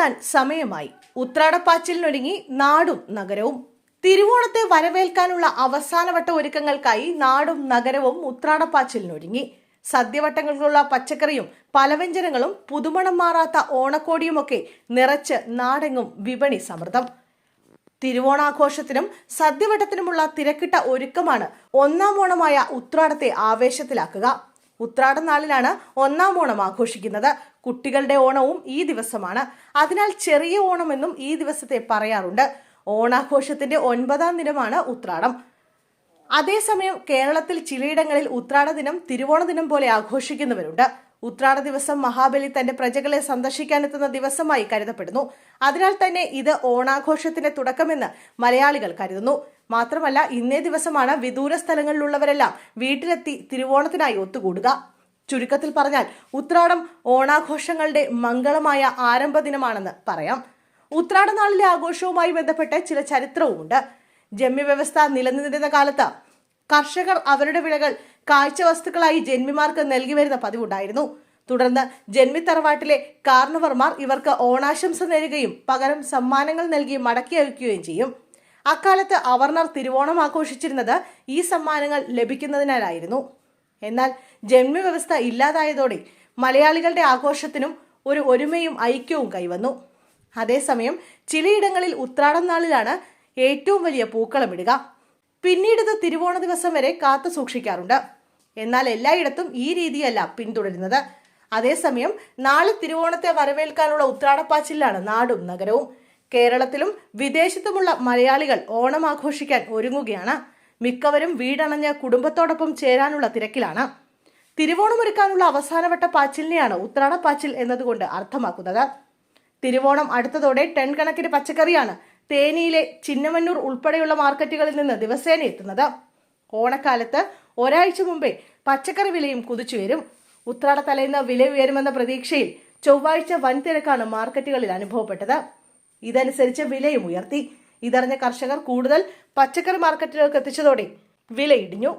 ഊണുണ്ണാൻ സമയമായി. ഉത്രാടപ്പാച്ചിലിനൊരുങ്ങി നാടും നഗരവും. തിരുവോണത്തെ വരവേൽക്കാനുള്ള അവസാനവട്ട ഒരുക്കങ്ങൾക്കായി നാടും നഗരവും ഉത്രാടപ്പാച്ചിലിനൊരുങ്ങി. സദ്യവട്ടങ്ങൾക്കുള്ള പച്ചക്കറിയും പലവ്യഞ്ജനങ്ങളും പുതുമണം മാറാത്ത ഓണക്കോടിയുമൊക്കെ നിറച്ച് നാടെങ്ങും വിപണി സമൃദ്ധം. തിരുവോണാഘോഷത്തിനും സദ്യവട്ടത്തിനുമുള്ള തിരക്കിട്ട ഒരുക്കമാണ് ഒന്നാം ഓണമായ ഉത്രാടത്തെ ആവേശത്തിലാക്കുക. ഉത്രാടം നാളിലാണ് ഒന്നാം ഓണം ആഘോഷിക്കുന്നത്. കുട്ടികളുടെ ഓണവും ഈ ദിവസമാണ്. അതിനാൽ ചെറിയ ഓണമെന്നും ഈ ദിവസത്തെ പറയാറുണ്ട്. ഓണാഘോഷത്തിന്റെ 9ാം ദിനമാണ് ഉത്രാടം. അതേസമയം കേരളത്തിൽ ചിലയിടങ്ങളിൽ ഉത്രാട ദിനം തിരുവോണ ദിനം പോലെ ആഘോഷിക്കുന്നവരുണ്ട്. ഉത്രാട ദിവസം മഹാബലി തന്റെ പ്രജകളെ സന്ദർശിക്കാനെത്തുന്ന ദിവസമായി കരുതപ്പെടുന്നു. അതിനാൽ തന്നെ ഇത് ഓണാഘോഷത്തിന്റെ തുടക്കമെന്ന് മലയാളികൾ കരുതുന്നു. മാത്രമല്ല, ഇന്നേ ദിവസമാണ് വിദൂര സ്ഥലങ്ങളിലുള്ളവരെല്ലാം വീട്ടിലെത്തി തിരുവോണത്തിനായി ഒത്തുകൂടുക. ചുരുക്കത്തിൽ പറഞ്ഞാൽ ഉത്രാടം ഓണാഘോഷങ്ങളുടെ മംഗളമായ ആരംഭ ദിനമാണെന്ന് പറയാം. ഉത്രാട നാളിലെ ആഘോഷവുമായി ബന്ധപ്പെട്ട് ചില ചരിത്രവുമുണ്ട്. ജന്മിവ്യവസ്ഥ നിലനിന്നിരുന്ന കാലത്ത് കർഷകർ അവരുടെ വിളകൾ കാഴ്ചവസ്തുക്കളായി ജന്മിമാർക്ക് നൽകി വരുന്ന പതിവുണ്ടായിരുന്നു. തുടർന്ന് ജന്മിത്തറവാട്ടിലെ കാർണവർമാർ ഇവർക്ക് ഓണാശംസ നേരുകയും പകരം സമ്മാനങ്ങൾ നൽകി മടക്കി അയക്കുകയും ചെയ്യും. അക്കാലത്ത് അവർണർ തിരുവോണം ആഘോഷിച്ചിരുന്നത് ഈ സമ്മാനങ്ങൾ ലഭിക്കുന്നതിനാലായിരുന്നു. എന്നാൽ ജന്മിവ്യവസ്ഥ ഇല്ലാതായതോടെ മലയാളികളുടെ ആഘോഷത്തിനും ഒരു ഒരുമയും ഐക്യവും കൈവന്നു. അതേസമയം ചിലയിടങ്ങളിൽ ഉത്രാടം നാളിലാണ് ഏറ്റവും വലിയ പൂക്കളമിടുക. പിന്നീട് ഇത് തിരുവോണ ദിവസം വരെ കാത്തു സൂക്ഷിക്കാറുണ്ട്. എന്നാൽ എല്ലായിടത്തും ഈ രീതിയല്ല പിന്തുടരുന്നത്. അതേസമയം നാളെ തിരുവോണത്തെ വരവേൽക്കാനുള്ള ഉത്രാടപ്പാച്ചിലാണ് നാടും നഗരവും. കേരളത്തിലും വിദേശത്തുമുള്ള മലയാളികൾ ഓണം ആഘോഷിക്കാൻ ഒരുങ്ങുകയാണ്. മിക്കവരും വീടണഞ്ഞ് കുടുംബത്തോടൊപ്പം ചേരാനുള്ള തിരക്കിലാണ്. തിരുവോണമൊരുക്കാനുള്ള അവസാനവട്ട പാച്ചിലിനെയാണ് ഉത്രാടപ്പാച്ചിൽ എന്നതുകൊണ്ട് അർത്ഥമാക്കുന്നത്. തിരുവോണം അടുത്തതോടെ ടൺ കണക്കിന് പച്ചക്കറിയാണ് തേനിയിലെ ചിന്നമന്നൂർ ഉൾപ്പെടെയുള്ള മാർക്കറ്റുകളിൽ നിന്ന് ദിവസേന എത്തുന്നത്. ഓണക്കാലത്ത് ഒരാഴ്ച മുമ്പേ പച്ചക്കറി വിലയും കുതിച്ചുയരും. ഉത്രാട തലേന്ന് വില ഉയരുമെന്ന പ്രതീക്ഷയിൽ ചൊവ്വാഴ്ച വൻ തിരക്കാണ് മാർക്കറ്റുകളിൽ അനുഭവപ്പെട്ടത്. ഇതനുസരിച്ച് വിലയും ഉയർത്തി. ഇതറിഞ്ഞ കർഷകർ കൂടുതൽ പച്ചക്കറി മാർക്കറ്റുകൾക്ക് എത്തിച്ചതോടെ വില ഇടിഞ്ഞു.